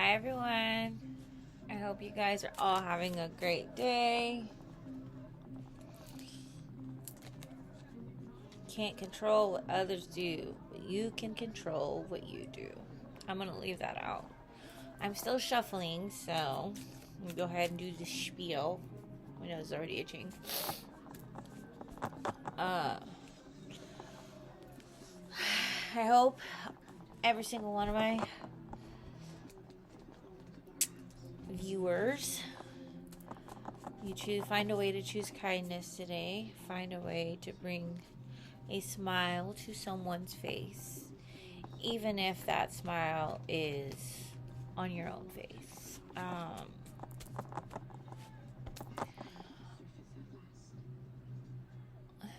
Hi everyone. I hope you guys are all having a great day. Can't control what others do, but you can control what you do. I'm going to leave that out. I'm still shuffling, so I'm going to go ahead and do the spiel. My nose is already itching. I hope every single one of my viewers, find a way to choose kindness today. Find a way to bring a smile to someone's face, even if that smile is on your own face.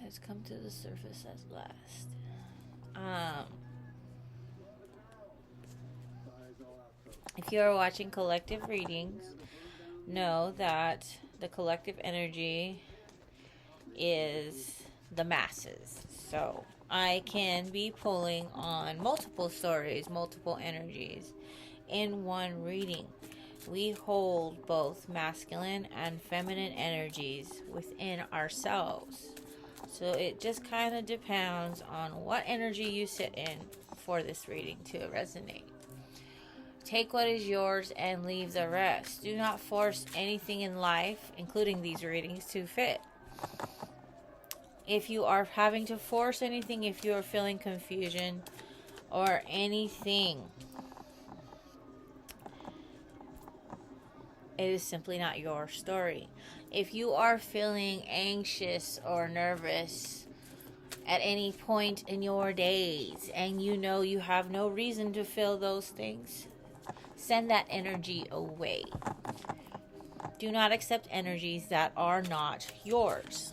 Has come to the surface at last. If you are watching collective readings, know that the collective energy is the masses. So I can be pulling on multiple stories, multiple energies in one reading. We hold both masculine and feminine energies within ourselves. So it just kind of depends on what energy you sit in for this reading to resonate. Take what is yours and leave the rest. Do not force anything in life, including these readings, to fit. If you are having to force anything, if you are feeling confusion or anything, it is simply not your story. If you are feeling anxious or nervous at any point in your days and you know you have no reason to feel those things, send that energy away. Do not accept energies that are not yours.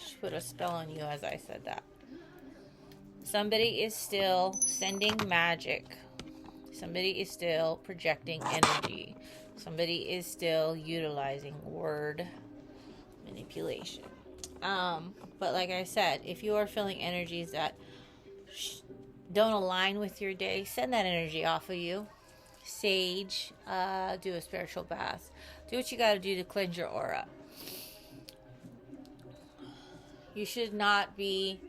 Just put a spell on you as I said that. Somebody is still sending magic. Somebody is still projecting energy. Somebody is still utilizing word manipulation. But like I said, if you are feeling energies that don't align with your day, send that energy off of you. Sage, do a spiritual bath. Do what you got to do to cleanse your aura. You should not be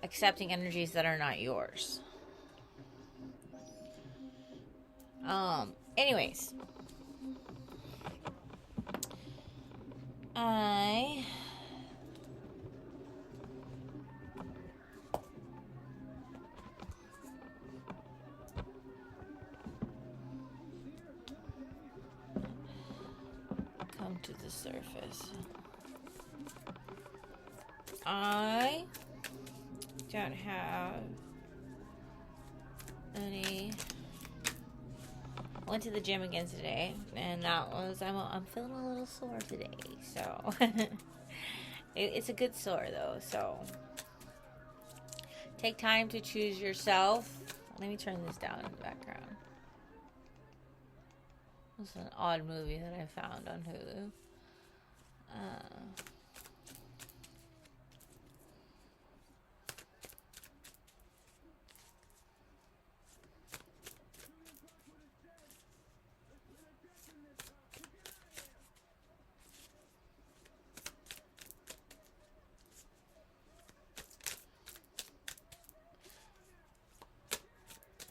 accepting energies that are not yours. Anyways, I come to the surface. I don't have any. Went to the gym again today, and that was I'm feeling a little sore today, so it's a good sore though. So take time to choose yourself. Let me turn this down in the background. This is an odd movie that I found on Hulu.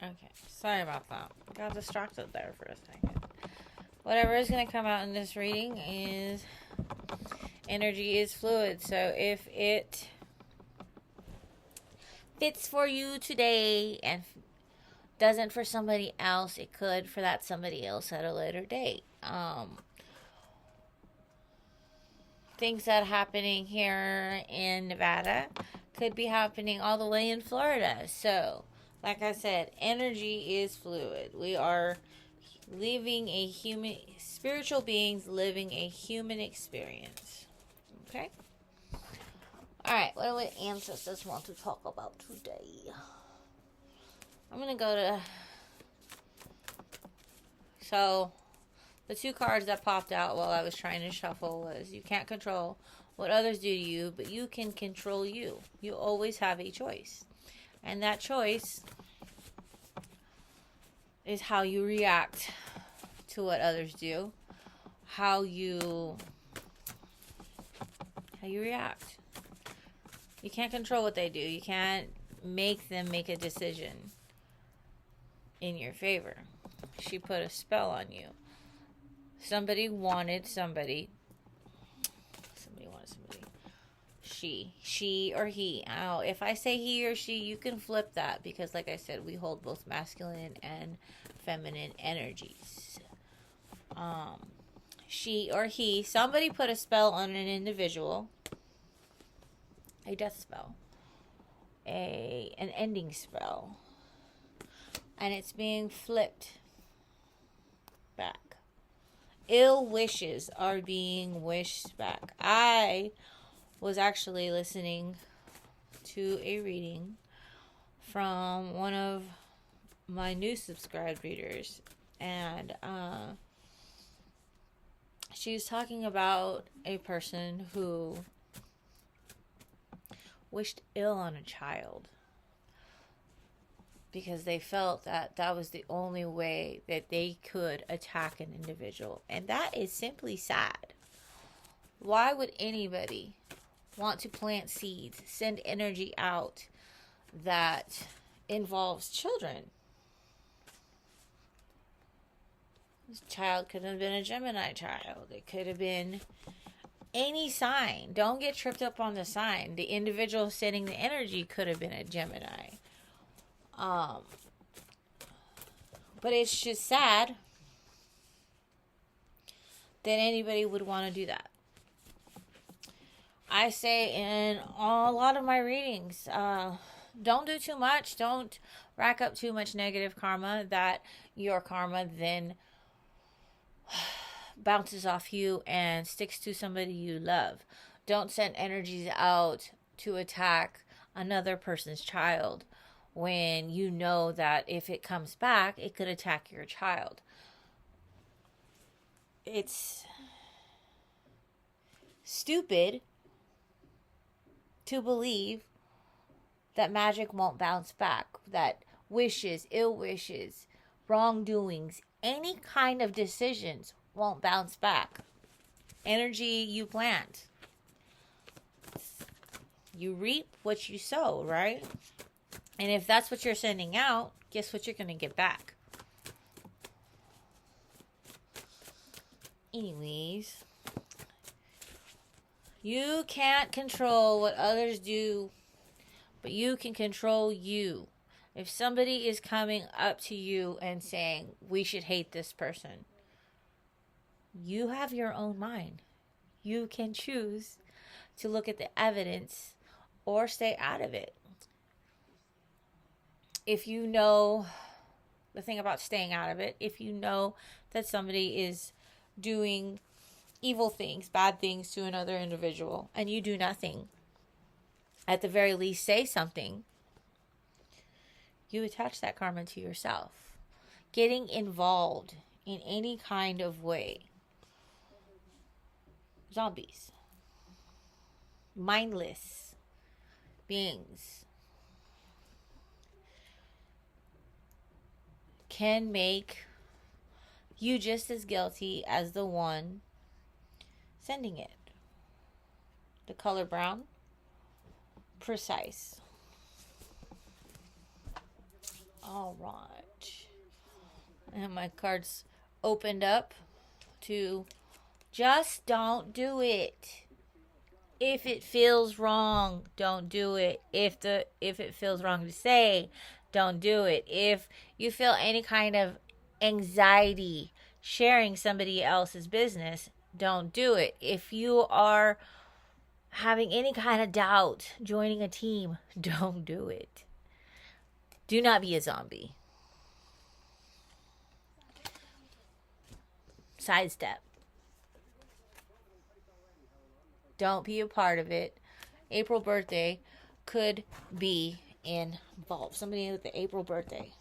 Okay, sorry about that. Got distracted there for a second. Whatever is going to come out in this reading is energy is fluid. So if it fits for you today and doesn't for somebody else, it could for that somebody else at a later date. Things that are happening here in Nevada could be happening all the way in Florida. So, like I said, energy is fluid. We are spiritual beings living a human experience. Okay? Alright, what do the ancestors want to talk about today? I'm going to go to... So, the two cards that popped out while I was trying to shuffle was you can't control what others do to you, but you can control you. You always have a choice. And that choice is how you react to what others do, how you react. You can't control what they do. You can't make them make a decision in your favor. She put a spell on you. Somebody wanted somebody. Somebody wanted somebody. She or he. Oh, if I say he or she, you can flip that because, like I said, we hold both masculine and feminine energies. She or he. Somebody put a spell on an individual. A death spell. An ending spell. And it's being flipped back. Ill wishes are being wished back. I was actually listening to a reading from one of my new subscribed readers, and she was talking about a person who wished ill on a child because they felt that that was the only way that they could attack an individual. And that is simply sad. Why would anybody want to plant seeds, send energy out that involves children? This child could have been a Gemini child. It could have been any sign. Don't get tripped up on the sign. The individual sending the energy could have been a Gemini. But it's just sad that anybody would want to do that. I say in a lot of my readings, don't do too much. Don't rack up too much negative karma that your karma then bounces off you and sticks to somebody you love. Don't send energies out to attack another person's child when you know that if it comes back, it could attack your child. It's stupid to believe that magic won't bounce back, that wishes, ill wishes, wrongdoings, any kind of decisions won't bounce back. Energy you plant. You reap what you sow, right? And if that's what you're sending out, guess what you're going to get back? Anyways, you can't control what others do, but you can control you. If somebody is coming up to you and saying, we should hate this person, you have your own mind. You can choose to look at the evidence or stay out of it. If you know the thing about staying out of it, if you know that somebody is doing evil things, bad things to another individual, and you do nothing, at the very least say something, you attach that karma to yourself. Getting involved in any kind of way. Zombies. Mindless beings can make you just as guilty as the one sending it. The color brown, precise. All right. And my cards opened up to just don't do it. If it feels wrong, don't do it. If it feels wrong to say, don't do it. If you feel any kind of anxiety sharing somebody else's business, don't do it. If you are having any kind of doubt joining a team, don't do it. Do not be a zombie. Sidestep. Don't be a part of it. April birthday could be involved. Somebody with the April birthday.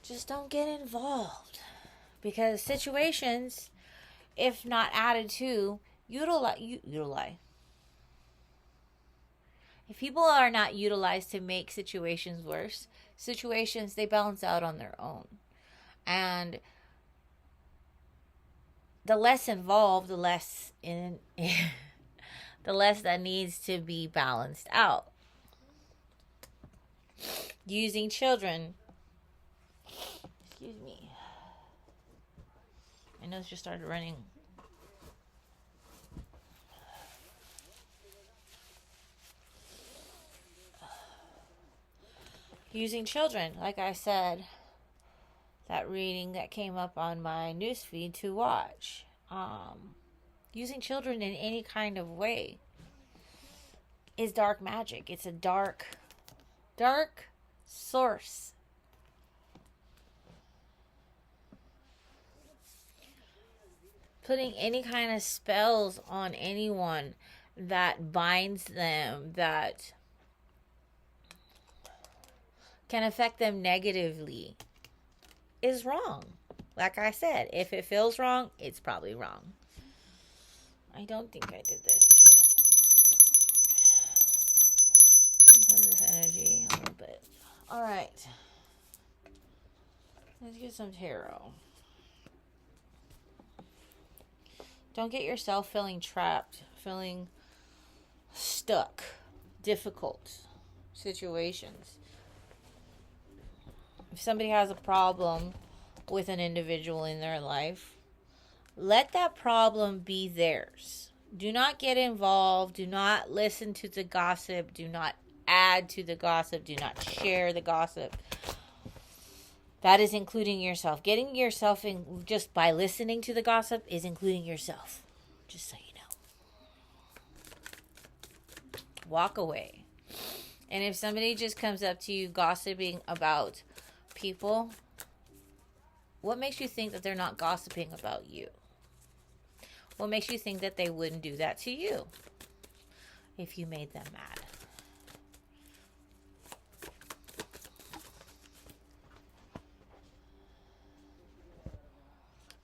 Just don't get involved. Because situations if not added to, utilize. If people are not utilized to make situations worse, they balance out on their own. And the less involved, the less that needs to be balanced out. Using children. Excuse me. My nose just started running. Using children, like I said, that reading that came up on my newsfeed to watch. Using children in any kind of way is dark magic. It's a dark source. Putting any kind of spells on anyone that binds them, that can affect them negatively, is wrong. Like I said, if it feels wrong, it's probably wrong. I don't think I did this yet. This energy a little bit. Alright. Let's get some tarot. Don't get yourself feeling trapped, feeling stuck, difficult situations. If somebody has a problem with an individual in their life, let that problem be theirs. Do not get involved. Do not listen to the gossip. Do not add to the gossip. Do not share the gossip. That is including yourself. Getting yourself in just by listening to the gossip is including yourself. Just so you know. Walk away. And if somebody just comes up to you gossiping about people, what makes you think that they're not gossiping about you? What makes you think that they wouldn't do that to you if you made them mad?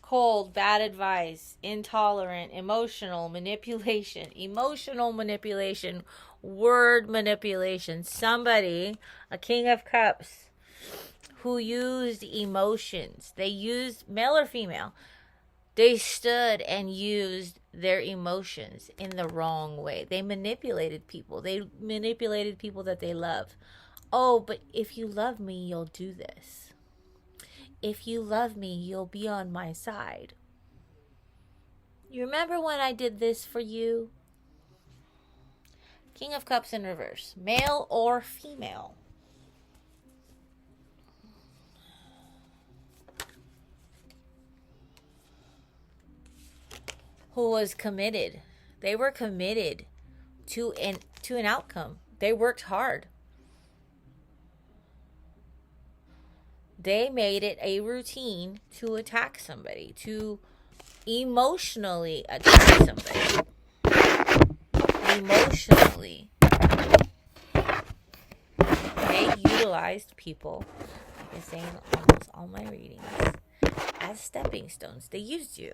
Cold, bad advice, intolerant, emotional manipulation, word manipulation. Somebody, a King of Cups, who used emotions. They used, male or female, they stood and used their emotions in the wrong way. They manipulated people. They manipulated people that they love. Oh, but if you love me, you'll do this. If you love me, you'll be on my side. You remember when I did this for you? King of Cups in reverse. Male or female. Who was committed. They were committed to an outcome. They worked hard. They made it a routine to attack somebody, to emotionally attack somebody. Emotionally. They utilized people, like I say in almost all my readings, as stepping stones. They used you.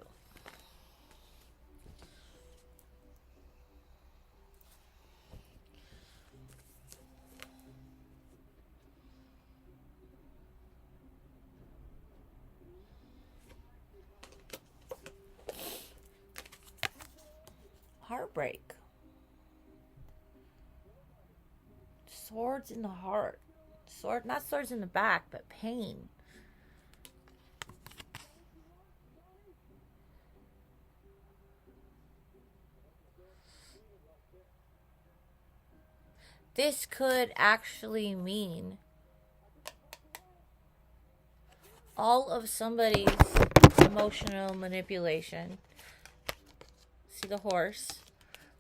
Heartbreak. Swords in the heart. Not swords in the back, but pain. This could actually mean all of somebody's emotional manipulation. See the horse,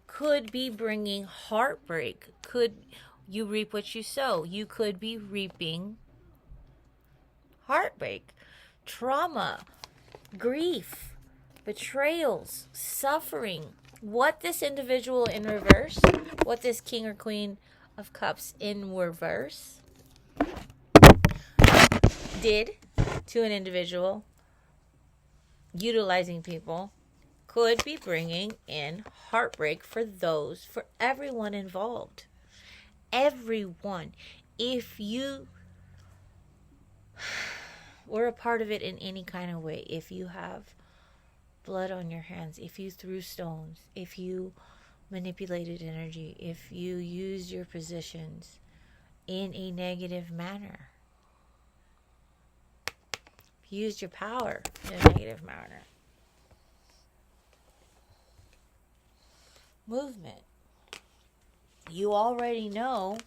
could be bringing heartbreak. Could you reap what you sow? You could be reaping heartbreak, trauma, grief, betrayals, suffering. What this individual in reverse, what this King or Queen of Cups in reverse did to an individual, utilizing people, could be bringing in heartbreak for everyone involved. Everyone. If you were a part of it in any kind of way, if you have blood on your hands, if you threw stones, if you manipulated energy, if you used your positions in a negative manner, if you used your power in a negative manner. Movement. You already know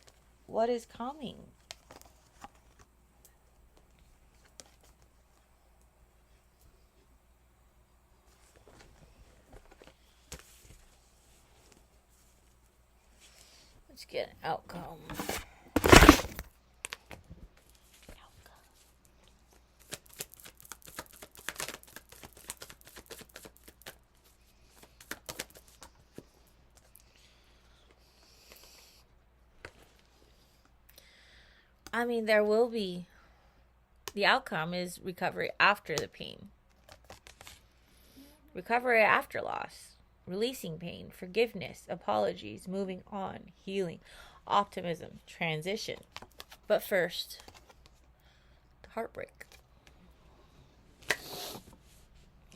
what is coming. Let's get an outcome. I mean, there will be, the outcome is recovery after the pain. Recovery after loss. Releasing pain, forgiveness, apologies, moving on, healing, optimism, transition. But first, the heartbreak.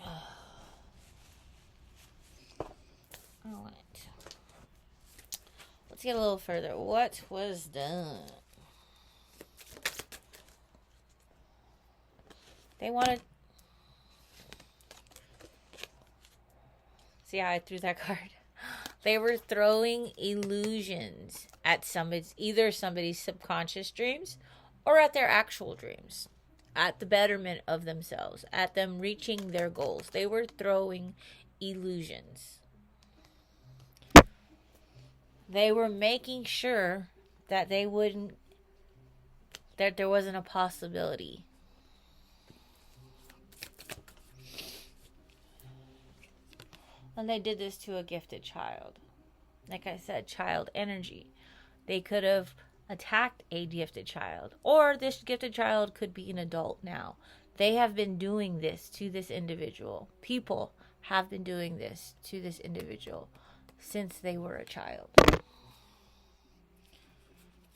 All right. Let's get a little further. What was done? They wanted... See how I threw that card? They were throwing illusions at either somebody's subconscious dreams or at their actual dreams, at the betterment of themselves, at them reaching their goals. They were throwing illusions. They were making sure that there wasn't a possibility. And they did this to a gifted child. Like I said, child energy. They could have attacked a gifted child. Or this gifted child could be an adult now. They have been doing this to this individual. People have been doing this to this individual since they were a child.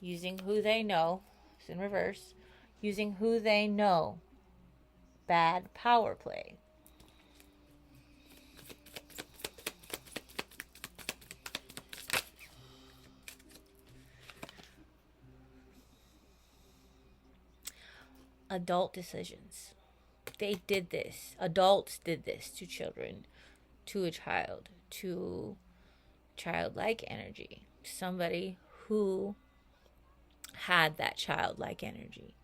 Using who they know. It's in reverse. Using who they know. Bad power play. Adult decisions. They did this. Adults did this to children, to a child, to childlike energy. Somebody who had that childlike energy.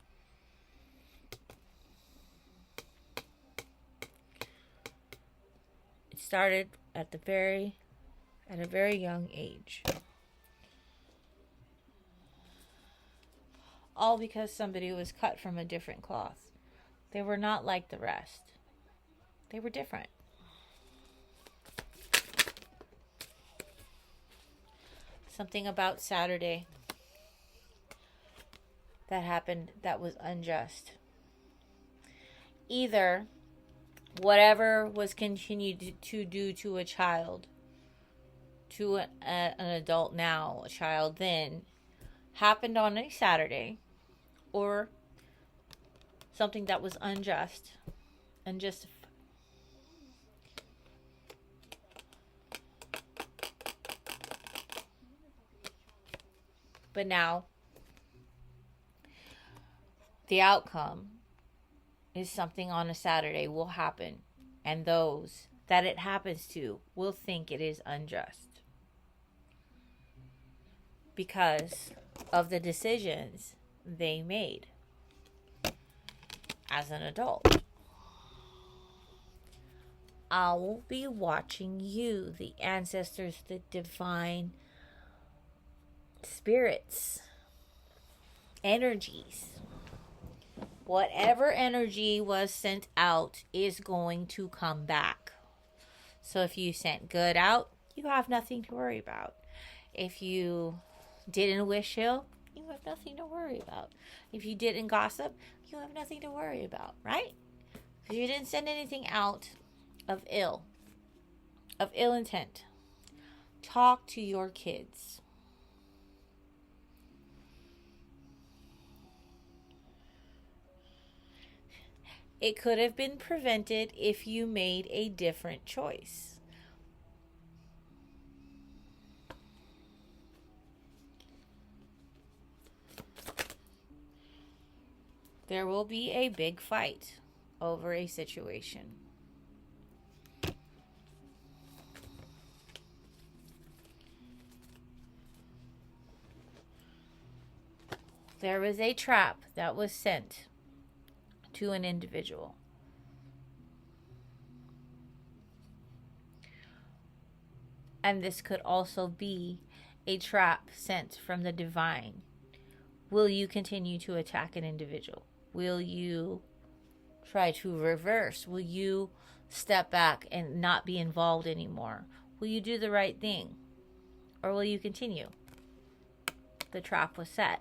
It started at a very young age. All because somebody was cut from a different cloth. They were not like the rest. They were different. Something about Saturday that happened that was unjust. Either whatever was continued to do to a child, to an adult now, a child then, happened on a Saturday, or something that was unjust, unjustified. But now, the outcome is something on a Saturday will happen, and those that it happens to will think it is unjust because of the decisions they made as an adult. I will be watching you, the ancestors, the divine spirits, energies. Whatever energy was sent out is going to come back. So if you sent good out, you have nothing to worry about. If you didn't wish ill, you have nothing to worry about. If you didn't gossip, you have nothing to worry about, right? Because you didn't send anything out of ill. of ill intent. Talk to your kids. It could have been prevented if you made a different choice. There will be a big fight over a situation. There was a trap that was sent to an individual. And this could also be a trap sent from the divine. Will you continue to attack an individual? Will you try to reverse? Will you step back and not be involved anymore? Will you do the right thing? Or will you continue? The trap was set.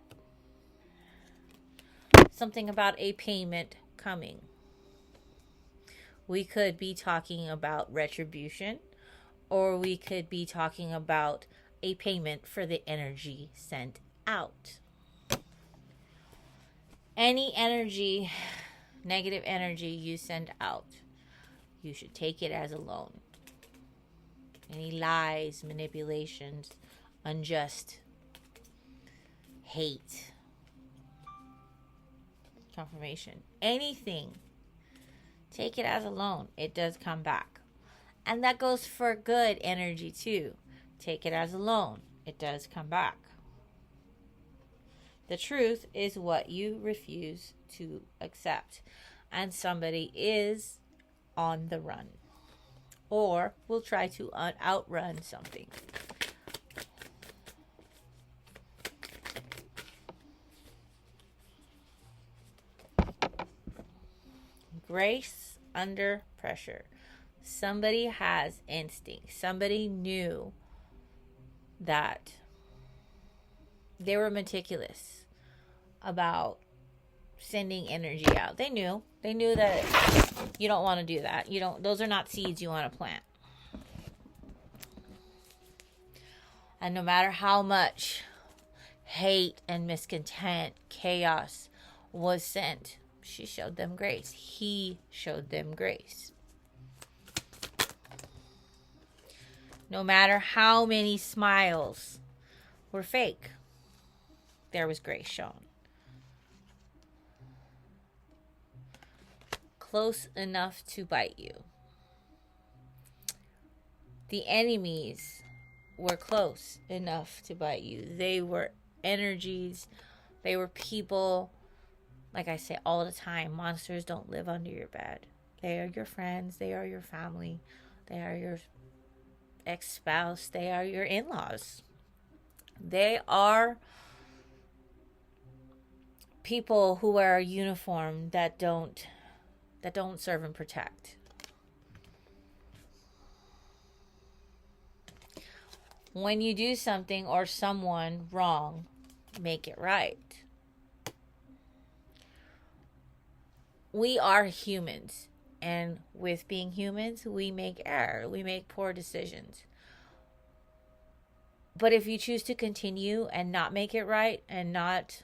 Something about a payment coming. We could be talking about retribution, or we could be talking about a payment for the energy sent out. Any energy, negative energy you send out, you should take it as a loan. Any lies, manipulations, unjust, hate, confirmation, anything, take it as a loan. It does come back. And that goes for good energy too. Take it as a loan. It does come back. The truth is what you refuse to accept. And somebody is on the run. Or will try to outrun something. Grace under pressure. Somebody has instinct. Somebody knew that they were meticulous about sending energy out. They knew that you don't want to do that. Those are not seeds you want to plant. And no matter how much hate and miscontent, chaos was sent, she showed them grace. He showed them grace. No matter how many smiles were fake, there was grace shown. Close enough to bite you. The enemies were close enough to bite you. They were energies. They were people. Like I say all the time, monsters don't live under your bed. They are your friends. They are your family. They are your ex-spouse. They are your in-laws. They are people who wear a uniform that don't serve and protect. When you do something or someone wrong, make it right. We are humans, and with being humans, we make error. We make poor decisions. But if you choose to continue and not make it right and not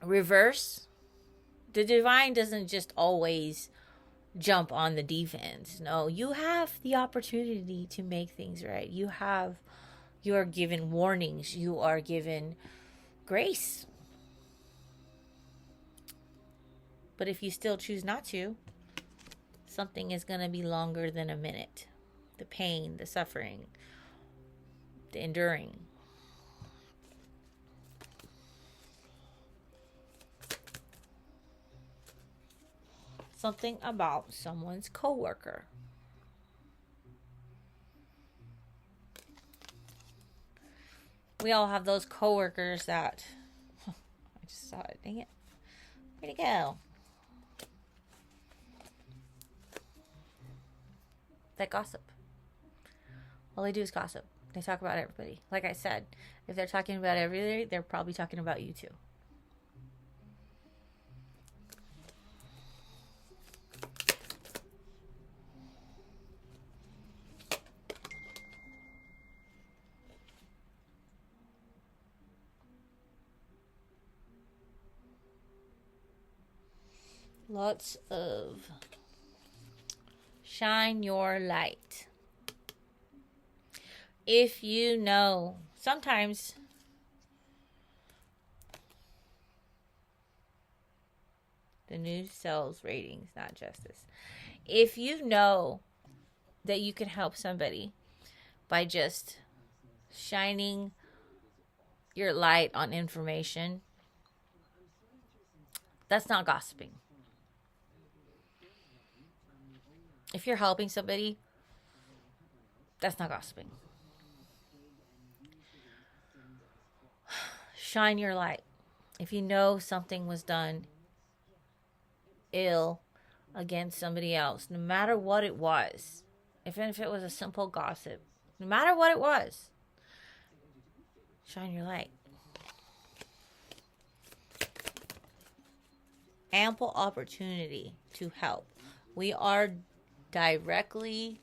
reverse, the divine doesn't just always jump on the defense. No, you have the opportunity to make things right. You are given warnings. You are given grace. But if you still choose not to, something is going to be longer than a minute. The pain, the suffering, the enduring. Something about someone's coworker. We all have those coworkers that I just saw it. Dang it. Where'd it go? That gossip. All they do is gossip. They talk about everybody. Like I said, if they're talking about everybody, they're probably talking about you too. Lots of shine your light. If you know, sometimes the news sells ratings, not justice. If you know that you can help somebody by just shining your light on information, that's not gossiping. If you're helping somebody, that's not gossiping. Shine your light. If you know something was done ill against somebody else, no matter what it was, even if it was a simple gossip, no matter what it was, shine your light. Ample opportunity to help. We are directly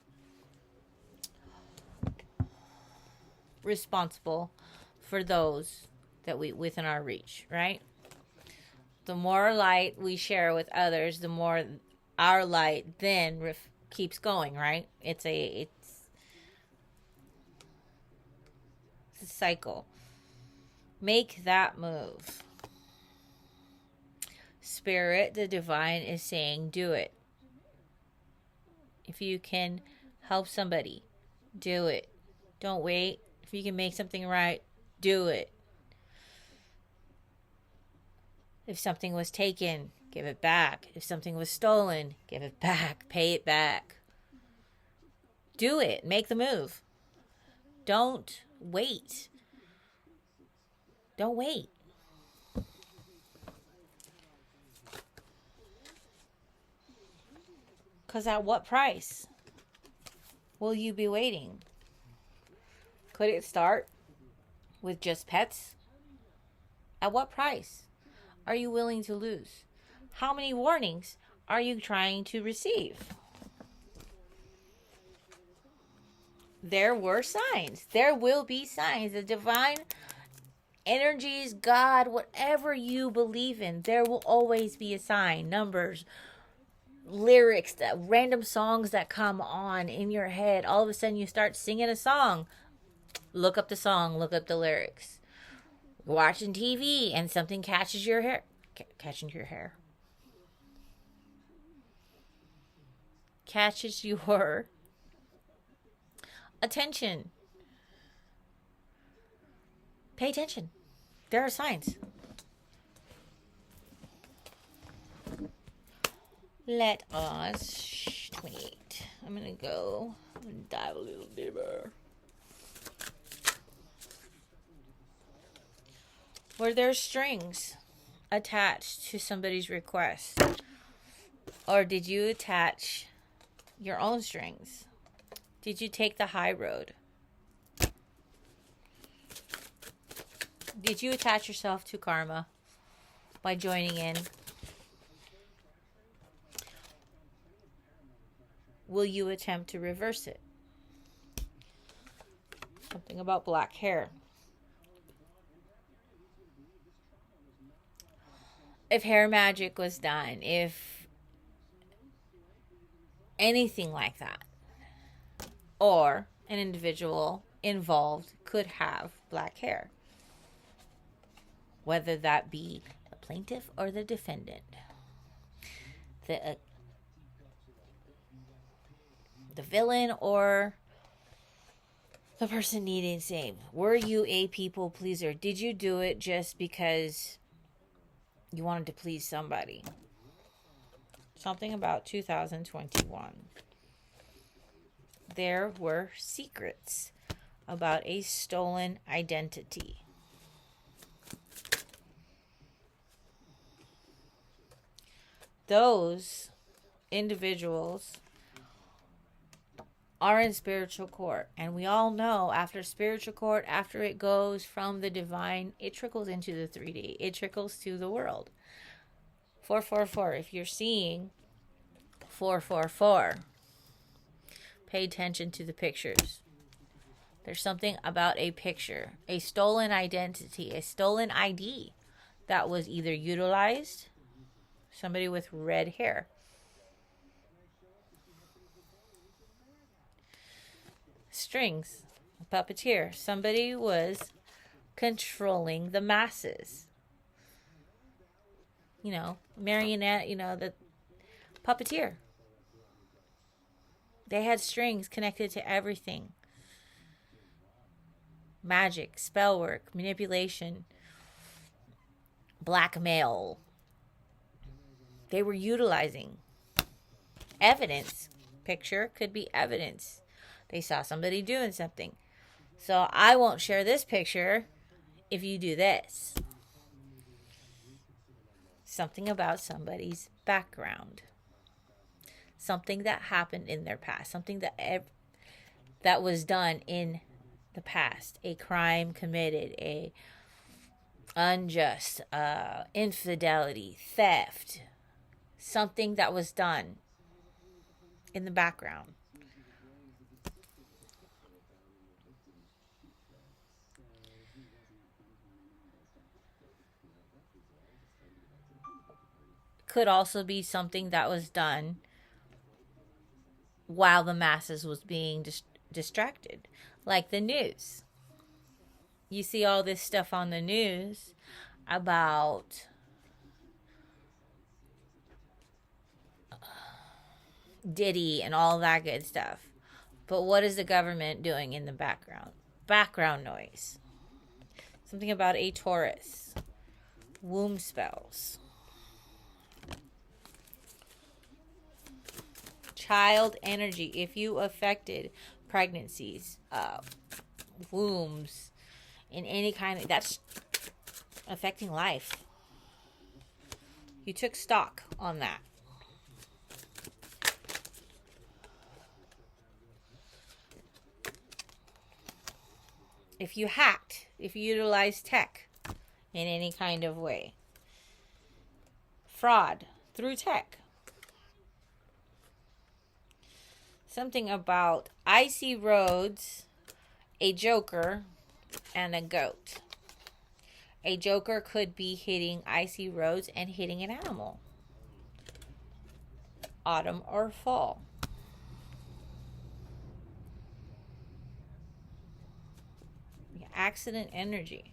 responsible for those that we within our reach, right? The more light we share with others, the more our light then keeps going, right? It's a cycle. Make that move. Spirit, the divine, is saying, do it. If you can help somebody, do it. Don't wait. If you can make something right, do it. If something was taken, give it back. If something was stolen, give it back. Pay it back. Do it. Make the move. Don't wait. Don't wait. Because at what price will you be waiting? Could it start with just pets? At what price are you willing to lose? How many warnings are you trying to receive? There were signs. There will be signs. The divine energies, God, whatever you believe in, there will always be a sign. Numbers, lyrics, that random songs that come on in your head. All of a sudden you start singing a song. Look up the song, look up the lyrics. Watching TV and something catches your hair. Catches your attention. Pay attention. There are signs. Let us 28. I'm gonna go and dive a little deeper. Were there strings attached to somebody's request? Or did you attach your own strings? Did you take the high road? Did you attach yourself to karma by joining in? Will you attempt to reverse it? Something about black hair. If hair magic was done, if anything like that, or an individual involved could have black hair, whether that be the plaintiff or the defendant, the villain or the person needing saved. Were you a people pleaser? Did you do it just because you wanted to please somebody? Something about 2021. There were secrets about a stolen identity. Those individuals are in spiritual court. And we all know after spiritual court, after it goes from the divine, it trickles into the 3D. It trickles to the world. 444. If you're seeing 444, pay attention to the pictures. There's something about a picture, a stolen identity, a stolen ID that was either utilized Somebody with red hair. Strings. A puppeteer. Somebody was controlling the masses. Marionette, the puppeteer. They had strings connected to everything. Magic, spell work, manipulation, blackmail. They were utilizing evidence. Picture could be evidence. They saw somebody doing something. So I won't share this picture if you do this. Something about somebody's background. Something that happened in their past. Something that was done in the past. A crime committed. A unjust, infidelity, theft. Something that was done in the background. Could also be something that was done while the masses was being distracted, like the news. You see all this stuff on the news about Diddy and all that good stuff. But what is the government doing in the background? Background noise. Something about a Taurus. Womb spells. Child energy. If you affected pregnancies, wombs, in any kind of, that's affecting life. You took stock on that. If you hacked, if you utilized tech in any kind of way. Fraud through tech. Something about icy roads, a joker, and a goat. A joker could be hitting icy roads and hitting an animal. Autumn or fall. Accident energy.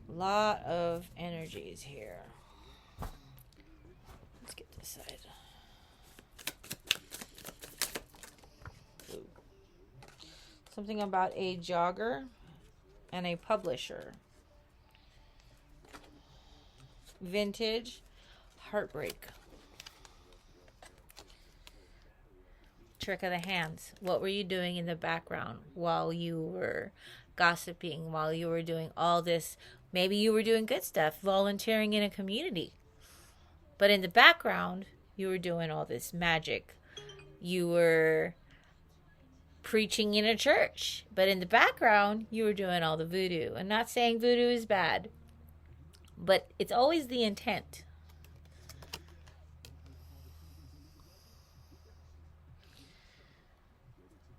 Lot of energies here. Let's get this side. Ooh. Something about a jogger and a publisher. Vintage, heartbreak. Trick of the hands. What were you doing in the background while you were gossiping, while you were doing all this? Maybe you were doing good stuff, volunteering in a community. But in the background, you were doing all this magic. You were preaching in a church. But in the background, you were doing all the voodoo. I'm not saying voodoo is bad, but it's always the intent.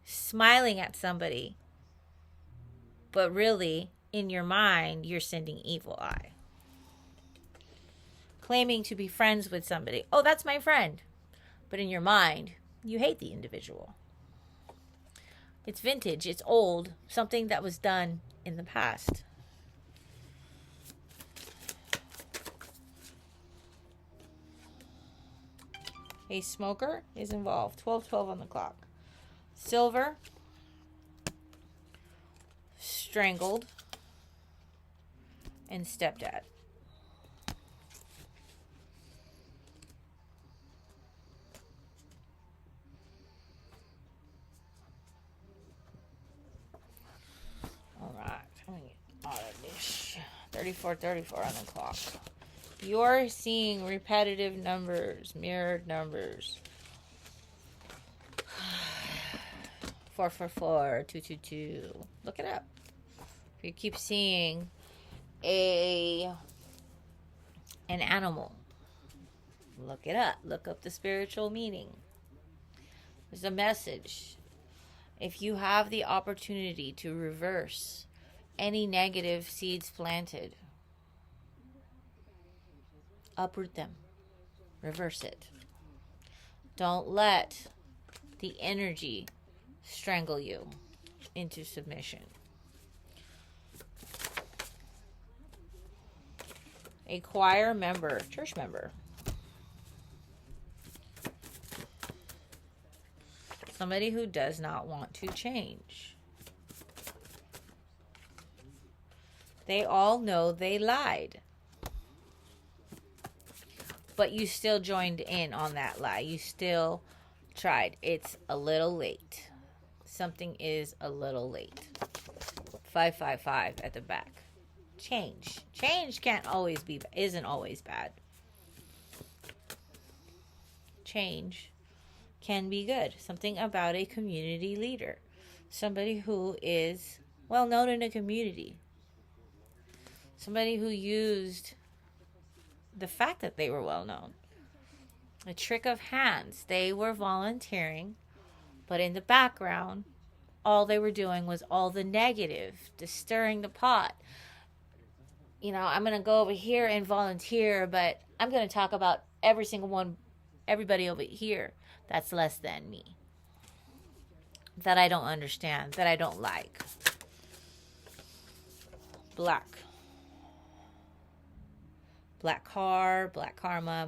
Smiling at somebody, but really in your mind you're sending evil eye. Claiming to be friends with somebody. Oh, that's my friend. But in your mind you hate the individual. It's vintage, it's old, something that was done in the past. A smoker is involved. 12:12 on the clock. Silver, strangled, and stepdad. All right, let me get out of this. 34:34 on the clock. You're seeing repetitive numbers, mirrored numbers. 444, 222. Look it up. If you keep seeing an animal, look it up. Look up the spiritual meaning. There's a message. If you have the opportunity to reverse any negative seeds planted. Uproot them. Reverse it. Don't let the energy strangle you into submission. A choir member, church member. Somebody who does not want to change. They all know they lied. But you still joined in on that lie. You still tried. It's a little late. Something is a little late. 555 at the back. Change. Change isn't always bad. Change can be good. Something about a community leader. Somebody who is well known in a community. Somebody who used the fact that they were well known. A trick of hands. They were volunteering, but in the background, all they were doing was all the negative, the stirring the pot. You know, I'm going to go over here and volunteer, but I'm going to talk about everybody over here that's less than me, that I don't understand, that I don't like. Black car, black karma,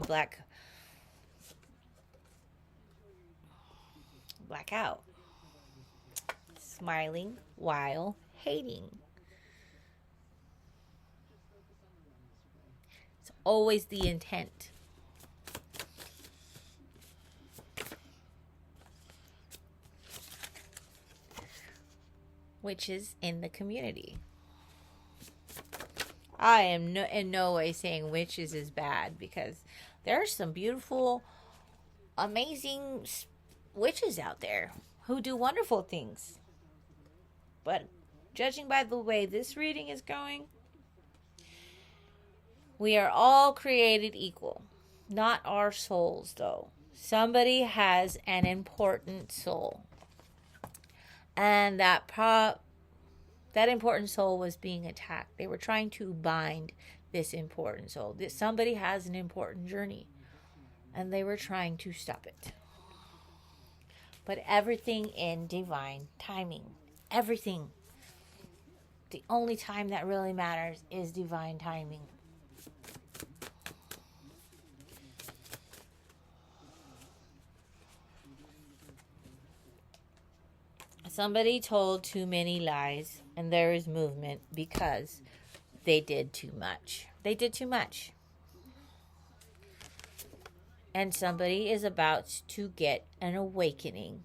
blackout. Smiling while hating. It's always the intent. Which is in the community. I am in no way saying witches is bad, because there are some beautiful, amazing witches out there who do wonderful things. But judging by the way this reading is going, we are all created equal. Not our souls, though. Somebody has an important soul. And that important soul was being attacked. They were trying to bind this important soul. Somebody has an important journey, and they were trying to stop it. But everything in divine timing. Everything. The only time that really matters is divine timing. Somebody told too many lies, and there is movement because they did too much. They did too much. And somebody is about to get an awakening.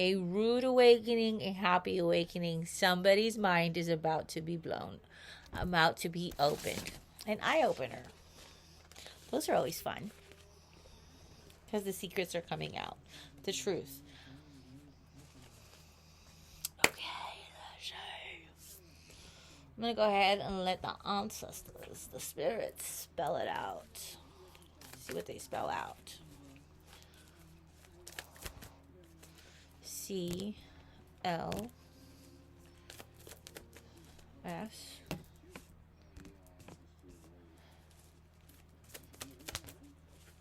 A rude awakening, a happy awakening. Somebody's mind is about to be blown. About to be opened. An eye-opener. Those are always fun. Because the secrets are coming out. The truth. I'm going to go ahead and let the ancestors, the spirits, spell it out. See what they spell out. C L S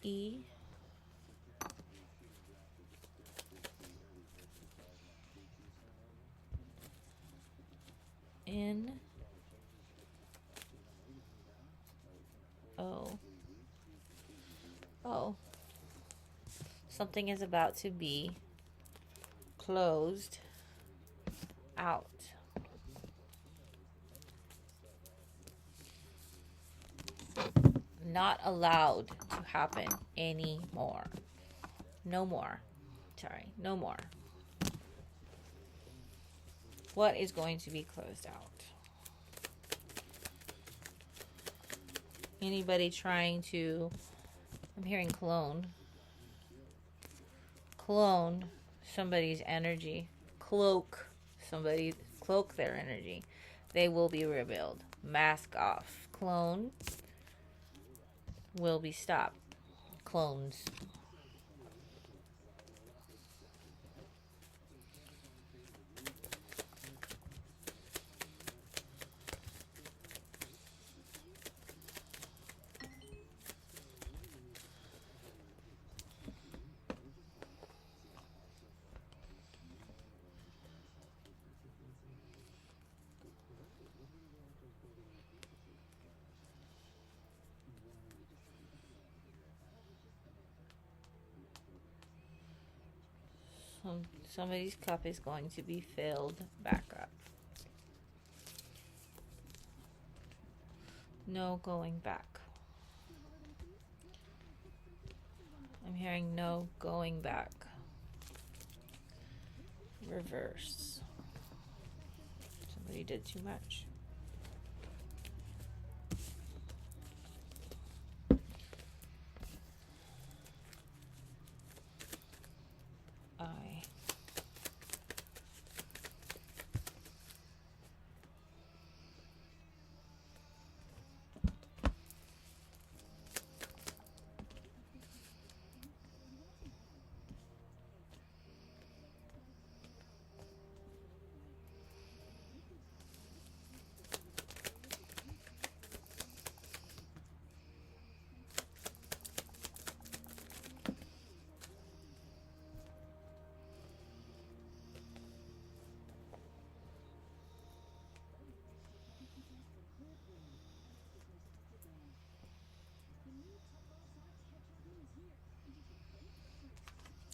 E N Oh. Something is about to be closed out. Not allowed to happen anymore. No more. No more. What is going to be closed out? Anybody trying to... I'm hearing clone somebody's energy. Cloak their energy. They will be revealed. Mask off. Clone will be stopped. Clones. Somebody's cup is going to be filled back up. No going back. I'm hearing no going back. Reverse. Somebody did too much.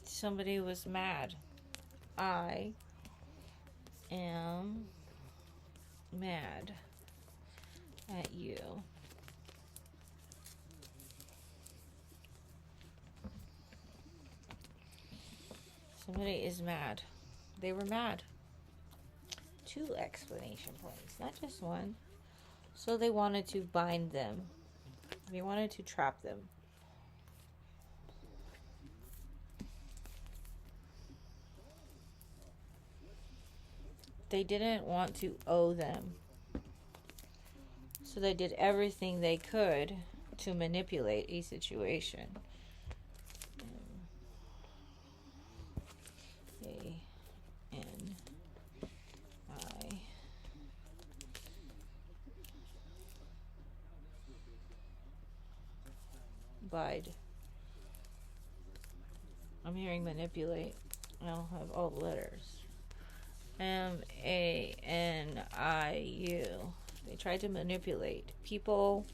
Somebody was mad. I am mad at you. Somebody is mad. They were mad. 2 explanation points, not just one. So they wanted to bind them. They wanted to trap them. They didn't want to owe them. So they did everything they could to manipulate a situation. A-N-I. Bide. I'm hearing manipulate. I'll have all the letters. M-A-N-I-U. They tried to manipulate people,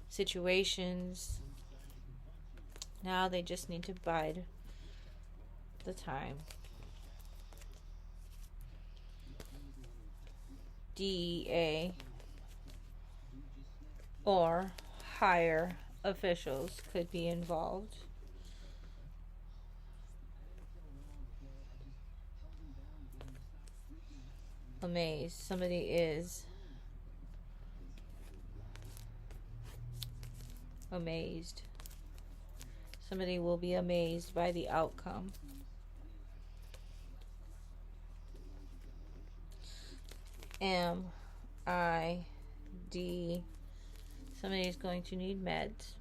situations. Now they just need to bide the time. DEA or higher officials could be involved. Amazed. Somebody is amazed. Somebody will be amazed by the outcome. M-I-D. Somebody is going to need meds.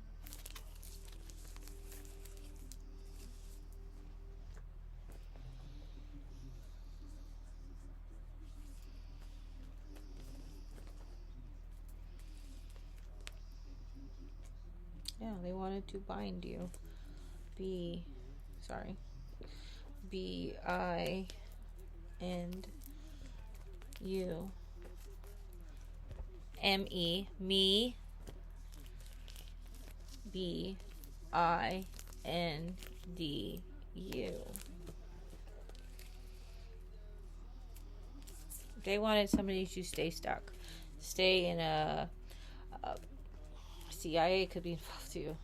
Yeah, they wanted to bind you. B-I-N-U. M-E, me. B-I-N-D-U. They wanted somebody to stay stuck. Stay in a CIA could be involved too.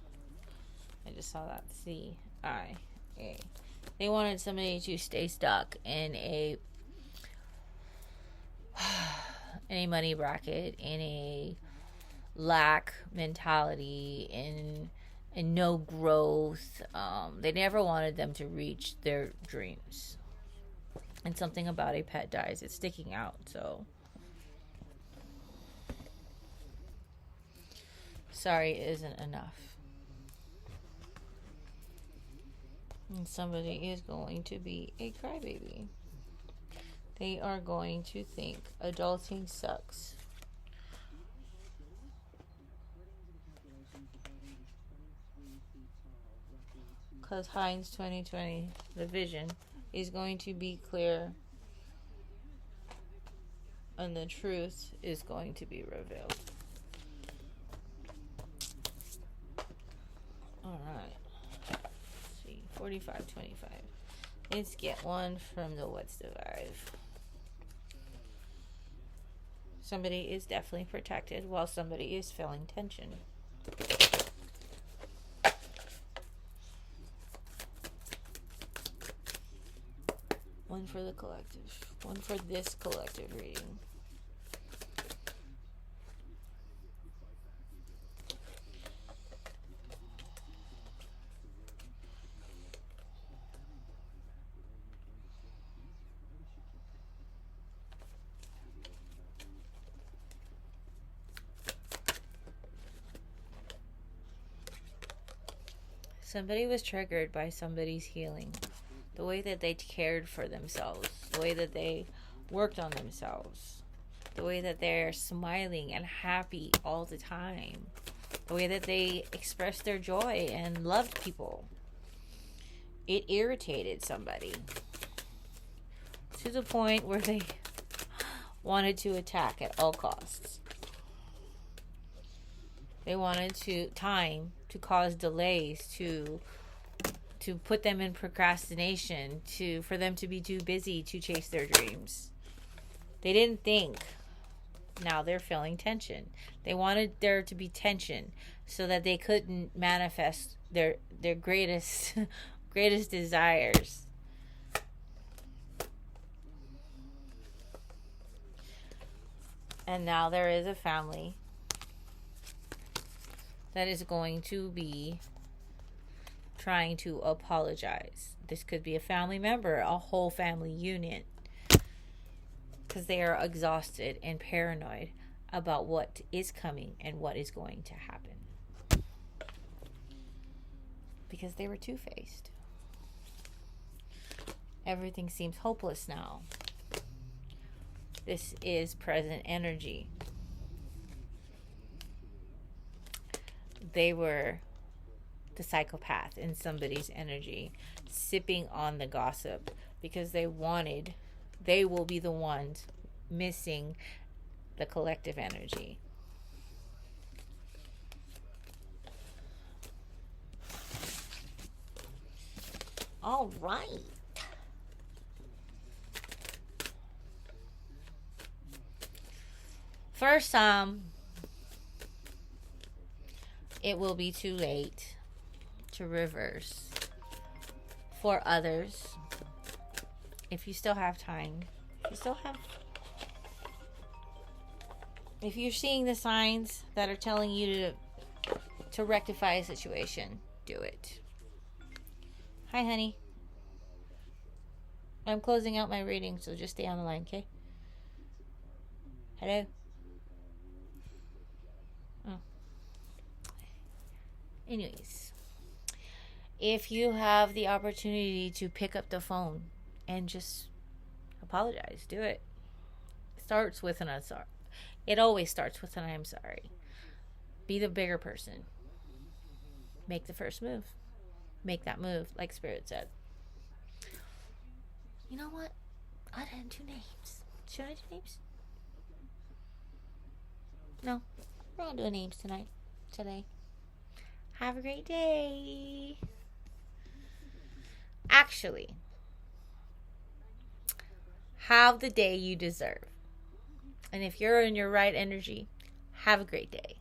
I just saw that. CIA. They wanted somebody to stay stuck in a money bracket, in a lack mentality, in no growth. They never wanted them to reach their dreams. And something about a pet dies. It's sticking out, so sorry isn't enough. And somebody is going to be a crybaby. They are going to think adulting sucks. Because Heinz 2020, the vision, is going to be clear. And the truth is going to be revealed. Alright. Let's see. 45-25. Let's get one from the What's the Vibe. Somebody is definitely protected while somebody is feeling tension. One for the collective. One for this collective reading. Somebody was triggered by somebody's healing. The way that they cared for themselves. The way that they worked on themselves. The way that they're smiling and happy all the time. The way that they expressed their joy and loved people. It irritated somebody. To the point where they wanted to attack at all costs. They wanted time to cause delays, to put them in procrastination, for them to be too busy to chase their dreams. They didn't think. Now they're feeling tension. They wanted there to be tension so that they couldn't manifest their greatest greatest desires. And now there is a family that is going to be trying to apologize. This could be a family member, a whole family unit, because they are exhausted and paranoid about what is coming and what is going to happen, because they were two-faced. Everything seems hopeless now. This is present energy. They were the psychopath in somebody's energy, sipping on the gossip because they will be the ones missing the collective energy. All right. First, it will be too late to reverse. For others, if you still have time, if you're seeing the signs that are telling you to rectify a situation, do it. Hi, honey. I'm closing out my reading, so just stay on the line, okay? Hello? Anyways, if you have the opportunity to pick up the phone and just apologize, do it. Starts with an I'm sorry. It always starts with an I'm sorry. Be the bigger person. Make the first move. Make that move, like Spirit said. You know what? I didn't do names. Should I do names? No. We're not doing names today. Have a great day. Actually, have the day you deserve. And if you're in your right energy, have a great day.